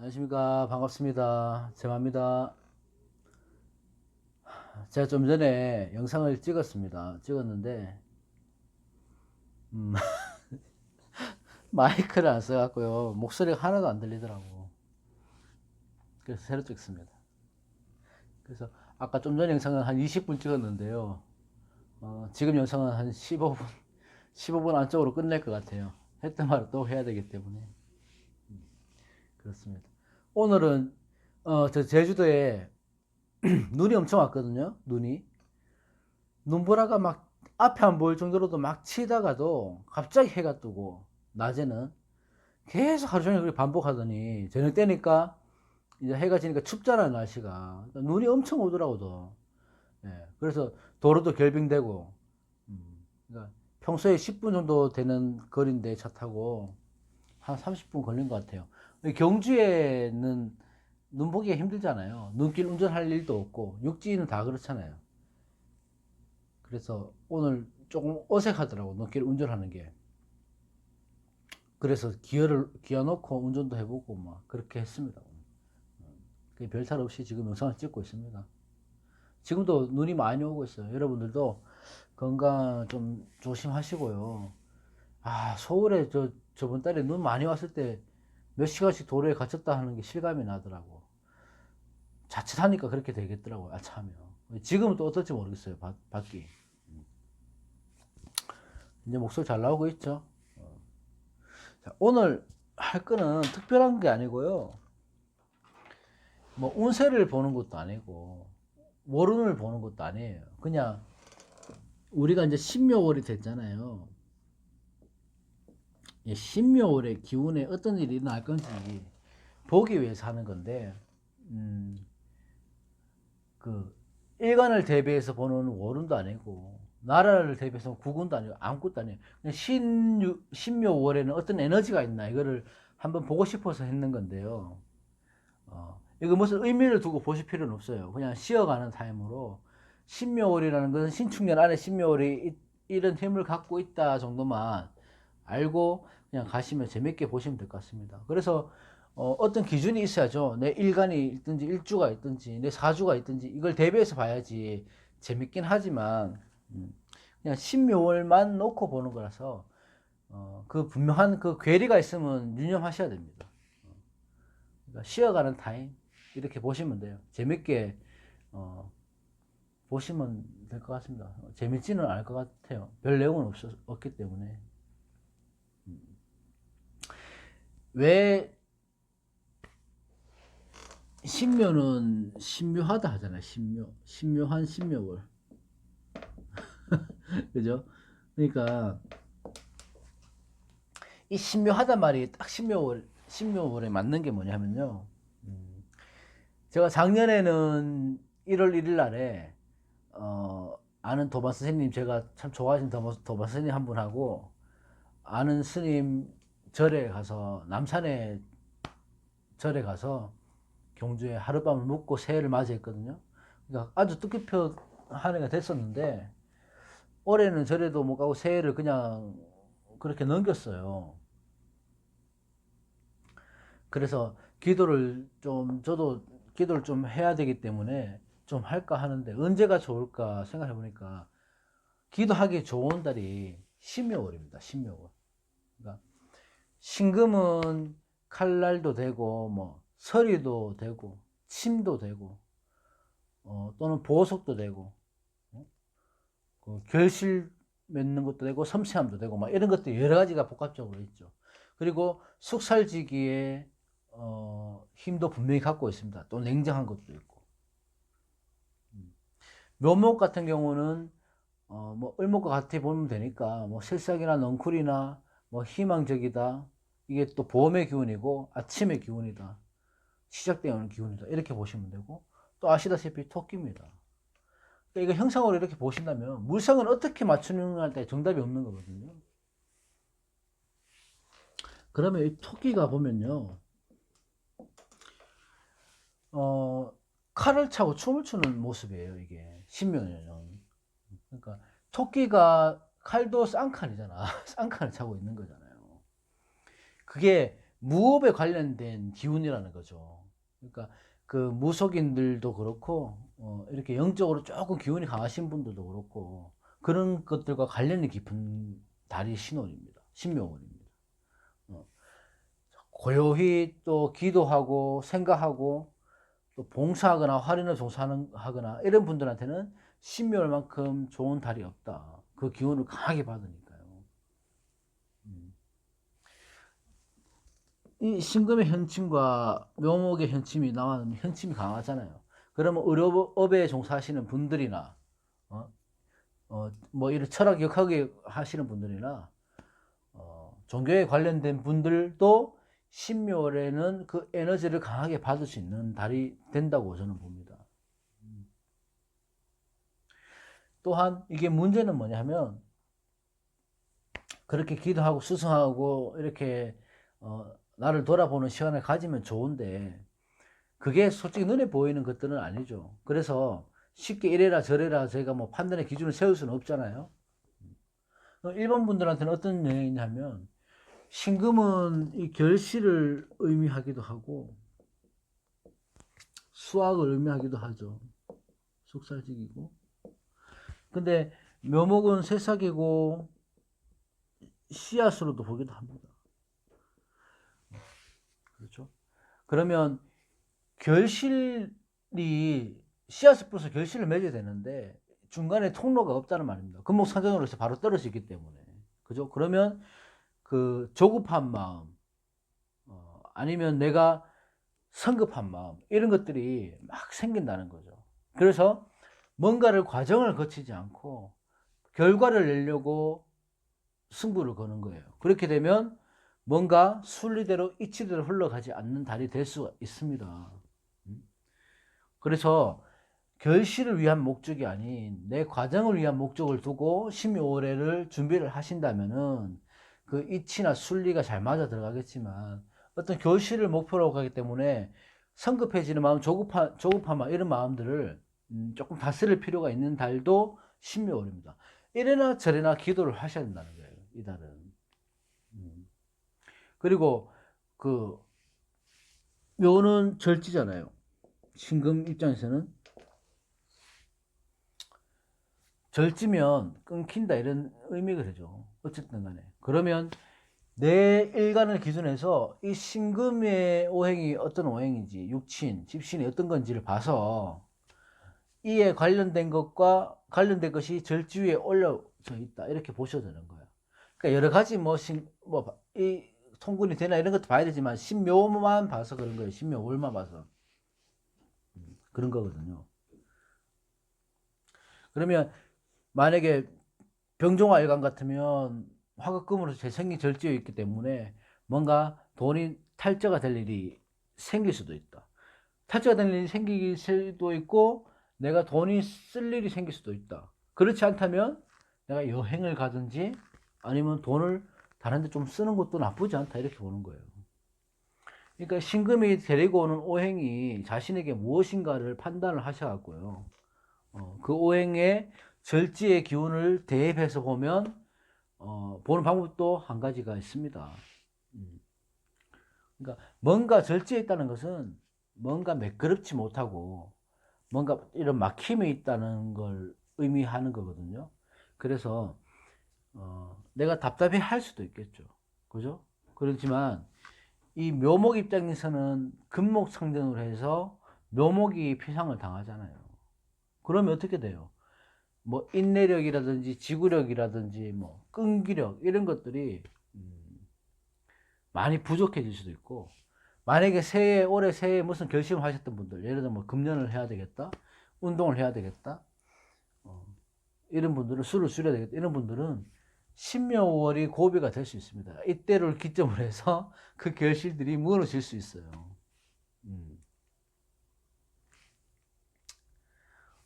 안녕하십니까. 반갑습니다. 제마입니다. 제가 좀 전에 영상을 찍었는데, 음, 마이크를 안 써갖고요. 목소리가 하나도 안 들리더라고. 그래서 새로 찍습니다. 그래서 아까 좀 전 영상은 한 20분 찍었는데요. 지금 영상은 한 15분 안쪽으로 끝낼 것 같아요. 했던 말을 또 해야 되기 때문에. 그렇습니다. 오늘은, 저 제주도에 눈이 엄청 왔거든요. 눈보라가 막 앞에 안 보일 정도로도 막 치다가도 갑자기 해가 뜨고 낮에는 계속 하루 종일 그렇게 반복하더니 저녁 때니까 이제 해가 지니까 춥잖아요. 날씨가 눈이 엄청 오더라고요. 예, 그래서 도로도 결빙되고 그러니까 평소에 10분 정도 되는 거리인데 차 타고 한 30분 걸린 것 같아요. 경주에는 눈 보기가 힘들잖아요. 눈길 운전할 일도 없고 육지는 다 그렇잖아요. 그래서 오늘 조금 어색하더라고, 눈길 운전하는 게. 그래서 기어 놓고 운전도 해보고 막 그렇게 했습니다. 별탈 없이 지금 영상을 찍고 있습니다. 지금도 눈이 많이 오고 있어요. 여러분들도 건강 좀 조심하시고요. 서울에 저번 달에 눈 많이 왔을 때 몇 시간씩 도로에 갇혔다 하는 게 실감이 나더라고. 자칫하니까 그렇게 되겠더라고요. 아차하면. 지금은 또 어떨지 모르겠어요. 밖이. 이제 목소리 잘 나오고 있죠. 자, 오늘 할 거는 특별한 게 아니고요. 뭐 운세를 보는 것도 아니고 월운을 보는 것도 아니에요. 그냥 우리가 이제 신묘월이 됐잖아요. 이 신묘월의 기운에 어떤 일이 일어날 건지 보기 위해서 하는 건데, 그 일간을 대비해서 보는 월운도 아니고 나라를 대비해서 국운도 아니고 아무것도 아니에요. 그냥 신묘월에는 어떤 에너지가 있나 이거를 한번 보고 싶어서 했는 건데요. 이거 무슨 의미를 두고 보실 필요는 없어요. 그냥 쉬어가는 타임으로 신묘월이라는 것은 신축년 안에 신묘월이 이런 힘을 갖고 있다 정도만 알고 그냥 가시면 재밌게 보시면 될 것 같습니다. 그래서 떤 기준이 있어야죠. 내 일간이 있든지 일주가 있든지 내 사주가 있든지 이걸 대비해서 봐야지 재밌긴 하지만 그냥 신묘월만 놓고 보는 거라서 그 분명한 그 괴리가 있으면 유념하셔야 됩니다. 그러니까 쉬어가는 타임 이렇게 보시면 돼요. 재밌게 보시면 될 것 같습니다. 재밌지는 않을 것 같아요. 별 내용은 없기 때문에. 왜 신묘는 신묘하다 하잖아요. 신묘한 신묘월. 그죠? 그러니까 이 신묘하다 말이 딱 신묘월에 맞는 게 뭐냐면요. 제가 작년에는 1월 1일 날에 아는 도마 선생님, 제가 참 좋아하시는 도마 선생님 한 분하고 아는 스님 절에 가서, 남산에 절에 가서 경주에 하룻밤을 묵고 새해를 맞이했거든요. 그러니까 아주 뜻깊은 한 해가 됐었는데 올해는 절에도 못 가고 새해를 그냥 그렇게 넘겼어요. 그래서 저도 기도를 좀 해야 되기 때문에 좀 할까 하는데 언제가 좋을까 생각해 보니까 기도하기 좋은 달이 신묘월입니다. 신묘월. 그러니까 신금은 칼날도 되고 뭐 서리도 되고 침도 되고 또는 보석도 되고 그 결실 맺는 것도 되고 섬세함도 되고 막 이런 것들 여러 가지가 복합적으로 있죠. 그리고 숙살지기에 힘도 분명히 갖고 있습니다. 또 냉정한 것도 있고. 묘목 같은 경우는 뭐 을목과 같이 보면 되니까 뭐 실삭이나 넝쿨이나 뭐 희망적이다. 이게 또 봄의 기운이고 아침의 기운이다. 시작되는 기운이다. 이렇게 보시면 되고 또 아시다시피 토끼입니다. 그러니까 이거 형상으로 이렇게 보신다면 물상을 어떻게 맞추느냐에 따라 정답이 없는 거거든요. 그러면 이 토끼가 보면요, 어, 칼을 차고 춤을 추는 모습이에요, 이게. 신묘년은. 그러니까 토끼가 칼도 쌍칼이잖아. 쌍칼을 차고 있는 거잖아요. 그게 무업에 관련된 기운이라는 거죠. 그러니까 그 무속인들도 그렇고 이렇게 영적으로 조금 기운이 강하신 분들도 그렇고 그런 것들과 관련이 깊은 달이 신월입니다. 신묘월입니다. 어, 고요히 또 기도하고 생각하고 또 봉사하거나 활인을 종사하거나 이런 분들한테는 신묘월만큼 좋은 달이 없다. 그 기운을 강하게 받으니까요. 음. 이 신금의 현침과 묘목의 현침이 나와는 현침이 강하잖아요. 그러면 의료업에 종사하시는 분들이나 뭐 이런 철학 역학에 하시는 분들이나 종교에 관련된 분들도 신묘월에는 그 에너지를 강하게 받을 수 있는 달이 된다고 저는 봅니다. 또한 이게 문제는 뭐냐면 그렇게 기도하고 수성하고 이렇게 나를 돌아보는 시간을 가지면 좋은데 그게 솔직히 눈에 보이는 것들은 아니죠. 그래서 쉽게 이래라 저래라 저희가 뭐 판단의 기준을 세울 수는 없잖아요. 일본 분들한테는 어떤 영향이 있냐면 신금은 이 결실을 의미하기도 하고 수확을 의미하기도 하죠. 속살직이고. 근데 묘목은 새싹이고 씨앗으로도 보기도 합니다. 그렇죠? 그러면 결실이 씨앗을 뿌려서 결실을 맺어야 되는데 중간에 통로가 없다는 말입니다. 금목상전으로서 바로 떨어지기 때문에. 그죠? 그러면 그 조급한 마음, 아니면 내가 성급한 마음, 이런 것들이 막 생긴다는 거죠. 그래서 뭔가를 과정을 거치지 않고 결과를 내려고 승부를 거는 거예요. 그렇게 되면 뭔가 순리대로 이치대로 흘러가지 않는 달이 될 수가 있습니다. 그래서 결실을 위한 목적이 아닌 내 과정을 위한 목적을 두고 신묘월해를 준비를 하신다면은 그 이치나 순리가 잘 맞아 들어가겠지만 어떤 결실을 목표로 가기 때문에 성급해지는 마음, 조급한 마음 이런 마음들을 조금 다스릴 필요가 있는 달도 신묘월입니다. 이래나 저래나 기도를 하셔야 된다는 거예요. 이 달은. 그리고 그 묘는 절지잖아요. 신금 입장에서는 절지면 끊긴다 이런 의미가 되죠. 어쨌든 간에. 그러면 내 일간을 기준해서 이 신금의 오행이 어떤 오행인지 육친, 집신이 어떤 건지를 봐서 이에 관련된 것과 관련된 것이 절지 위에 올려져 있다 이렇게 보셔도 되는 거예요. 그러니까 여러 가지 이 통군이 되나 이런 것도 봐야 되지만 신묘만 봐서 그런 거예요. 신묘월만 봐서 그런 거거든요. 그러면 만약에 병종화 일간 같으면 화극금으로 재생이 절지에 있기 때문에 뭔가 돈이 탈저가 될 일이 생길 수도 있다. 탈저가 될 일이 생길 수도 있고 내가 돈이 쓸 일이 생길 수도 있다. 그렇지 않다면 내가 여행을 가든지 아니면 돈을 다른 데 좀 쓰는 것도 나쁘지 않다 이렇게 보는 거예요. 그러니까 신금이 데리고 오는 오행이 자신에게 무엇인가를 판단을 하셔갖고요. 그 오행의 절지의 기운을 대입해서 보면 보는 방법도 한 가지가 있습니다. 그러니까 뭔가 절지에 있다는 것은 뭔가 매끄럽지 못하고 뭔가 이런 막힘이 있다는 걸 의미하는 거거든요. 그래서 내가 답답해 할 수도 있겠죠. 그죠? 그렇지만 이 묘목 입장에서는 금목상전으로 해서 묘목이 피상을 당하잖아요. 그러면 어떻게 돼요? 뭐 인내력이라든지 지구력이라든지 뭐 끈기력 이런 것들이 많이 부족해질 수도 있고 만약에 올해 새해에 무슨 결심을 하셨던 분들 예를 들어 뭐 금연을 해야 되겠다 운동을 해야 되겠다 이런 분들은 술을 줄여야 되겠다 이런 분들은 신묘월이 고비가 될 수 있습니다. 이때를 기점으로 해서 그 결실들이 무너질 수 있어요.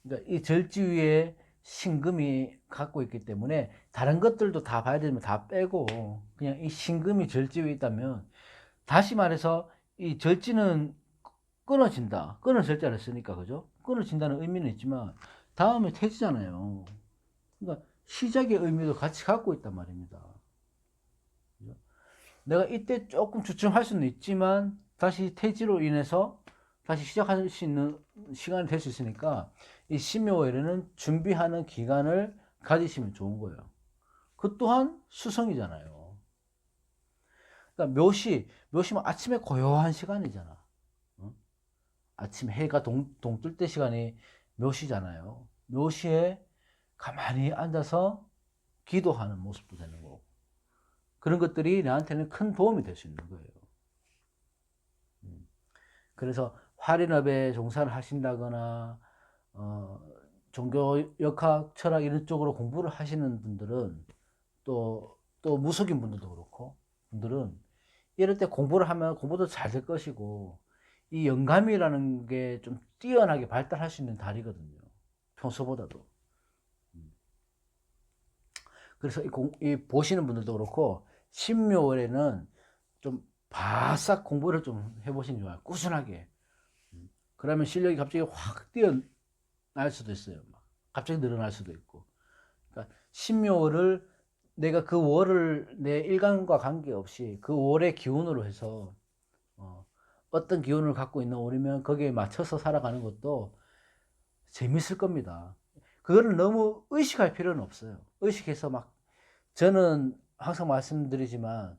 그러니까 이 절지위에 신금이 갖고 있기 때문에 다른 것들도 다 봐야 되면 다 빼고 그냥 이 신금이 절지위에 있다면 다시 말해서 이 절지는 끊어진다. 끊어 절자를 쓰니까 그죠? 끊어진다는 의미는 있지만 다음에 태지잖아요. 그러니까 시작의 의미도 같이 갖고 있단 말입니다. 그죠? 내가 이때 조금 주춤할 수는 있지만 다시 태지로 인해서 다시 시작할 수 있는 시간이 될 수 있으니까 이 신묘월에는 준비하는 기간을 가지시면 좋은 거예요. 그 또한 수성이잖아요. 그러니까 묘시면 아침에 고요한 시간이잖아. 어? 아침 해가 동뜰 때 시간이 묘시잖아요. 묘시에 가만히 앉아서 기도하는 모습도 되는 거고. 그런 것들이 나한테는 큰 도움이 될 수 있는 거예요. 그래서 활인업에 종사를 하신다거나 종교 역학 철학 이런 쪽으로 공부를 하시는 분들은 또 무속인 분들도 그렇고 분들은 이럴 때 공부를 하면 공부도 잘 될 것이고 이 영감이라는 게 좀 뛰어나게 발달할 수 있는 달이거든요. 평소보다도. 그래서 이 보시는 분들도 그렇고 신묘월에는 좀 바싹 공부를 좀 해보시는 게 좋아요. 꾸준하게. 그러면 실력이 갑자기 확 뛰어날 수도 있어요. 막 갑자기 늘어날 수도 있고. 그러니까 신묘월을 내가 그 월을 내 일간과 관계없이 그 월의 기운으로 해서 어떤 기운을 갖고 있는 월이면 거기에 맞춰서 살아가는 것도 재밌을 겁니다. 그거를 너무 의식할 필요는 없어요. 의식해서 막 저는 항상 말씀드리지만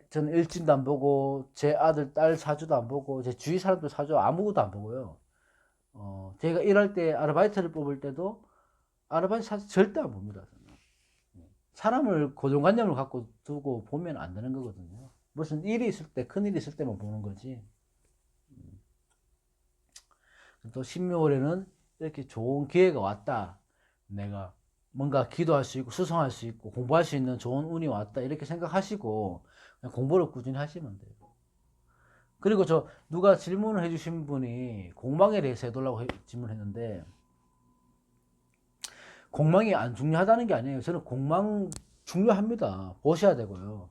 저는 일진도 안 보고 제 아들 딸 사주도 안 보고 제 주위 사람들 사주 아무것도 안 보고요. 제가 일할 때 아르바이트를 뽑을 때도 아르바이트 사주 절대 안 봅니다. 사람을 고정관념을 갖고 두고 보면 안 되는 거거든요. 무슨 일이 있을 때, 큰 일이 있을 때만 보는 거지. 또 신묘월에는 이렇게 좋은 기회가 왔다. 내가 뭔가 기도할 수 있고 수성할 수 있고 공부할 수 있는 좋은 운이 왔다. 이렇게 생각하시고 그냥 공부를 꾸준히 하시면 돼요. 그리고 저 누가 질문을 해주신 분이 공망에 대해서 해달라고 질문했는데 공망이 안 중요하다는 게 아니에요. 저는 공망 중요합니다. 보셔야 되고요.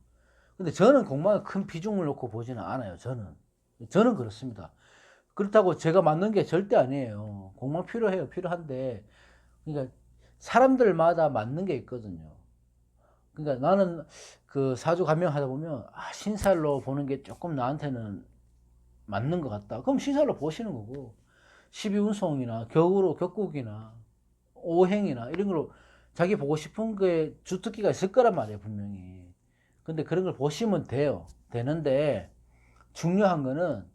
근데 저는 공망에 큰 비중을 놓고 보지는 않아요. 저는 그렇습니다. 그렇다고 제가 맞는 게 절대 아니에요. 공망 필요해요. 필요한데 그러니까 사람들마다 맞는 게 있거든요. 그러니까 나는 그 사주 감명하다 보면 신살로 보는 게 조금 나한테는 맞는 것 같다. 그럼 신살로 보시는 거고 12운송이나 격국이나 오행이나 이런 걸로 자기 보고 싶은 게 주특기가 있을 거란 말이에요, 분명히. 근데 그런 걸 보시면 돼요. 되는데 중요한 거는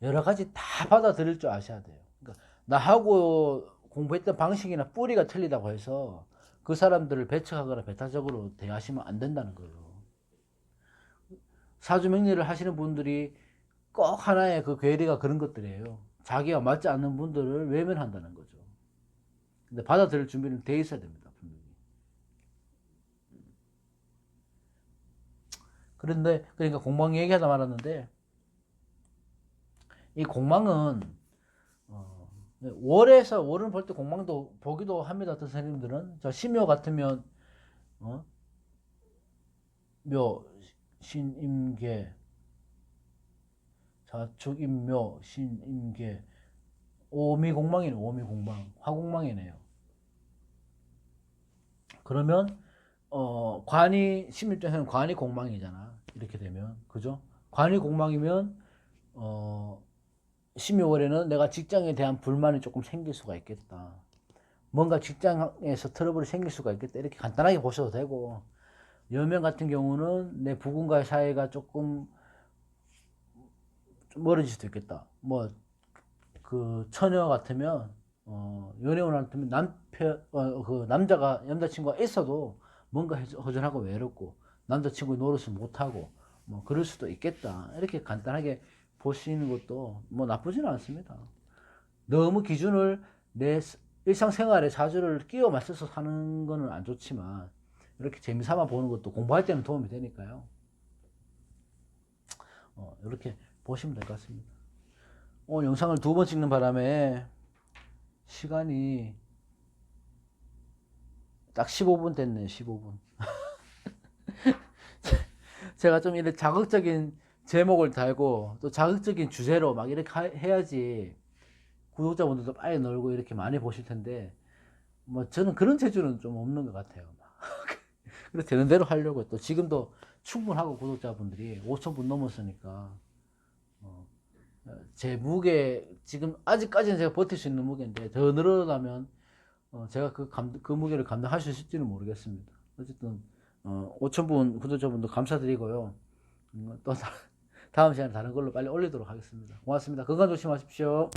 여러 가지 다 받아들일 줄 아셔야 돼요. 그러니까 나하고 공부했던 방식이나 뿌리가 틀리다고 해서 그 사람들을 배척하거나 배타적으로 대하시면 안 된다는 거예요. 사주명리를 하시는 분들이 꼭 하나의 그 괴리가 그런 것들이에요. 자기가 맞지 않는 분들을 외면한다는 거죠. 근데 받아들일 준비는 돼 있어야 됩니다, 분명히. 그런데 그러니까 공망 얘기하다 말았는데 이 공망은 월은 볼 때 공망도 보기도 합니다. 어떤 선생님들은 저 신묘 같으면 묘 신임계 자축임묘 신임계 오미공망이네. 오미공망 화공망이네요. 그러면 관이 신입장에서는 관이 공망이잖아. 이렇게 되면 그죠? 관이 공망이면 신묘월에는 내가 직장에 대한 불만이 조금 생길 수가 있겠다. 뭔가 직장에서 트러블이 생길 수가 있겠다. 이렇게 간단하게 보셔도 되고 여명 같은 경우는 내 부군과의 사이가 조금 좀 멀어질 수도 있겠다. 뭐 그 처녀 같으면 연애운 같으면 그 남자친구가 있어도 뭔가 허전하고 외롭고 남자친구 노릇을 못하고 뭐 그럴 수도 있겠다. 이렇게 간단하게 보시는 것도 뭐 나쁘지는 않습니다. 너무 기준을 내 일상생활에 사주를 끼워 맞춰서 사는 거는 안 좋지만 이렇게 재미삼아 보는 것도 공부할 때는 도움이 되니까요. 이렇게 보시면 될 것 같습니다. 오늘 영상을 2번 찍는 바람에 시간이 딱 15분 됐네요. 15분. 제가 좀 이렇게 자극적인 제목을 달고 또 자극적인 주제로 막 이렇게 해야지 구독자분들도 빨리 놀고 이렇게 많이 보실 텐데 뭐 저는 그런 재주는 좀 없는 것 같아요. 그래서 되는 대로 하려고 또 지금도 충분하고 구독자분들이 5,000분 넘었으니까 어, 제 무게 지금 아직까지는 제가 버틸 수 있는 무게인데 더 늘어나면 제가 그 무게를 감당할 수 있을지는 모르겠습니다. 어쨌든 5,000분 구독자분들 감사드리고요. 또 다음 시간에 다른 걸로 빨리 올리도록 하겠습니다. 고맙습니다. 건강 조심하십시오.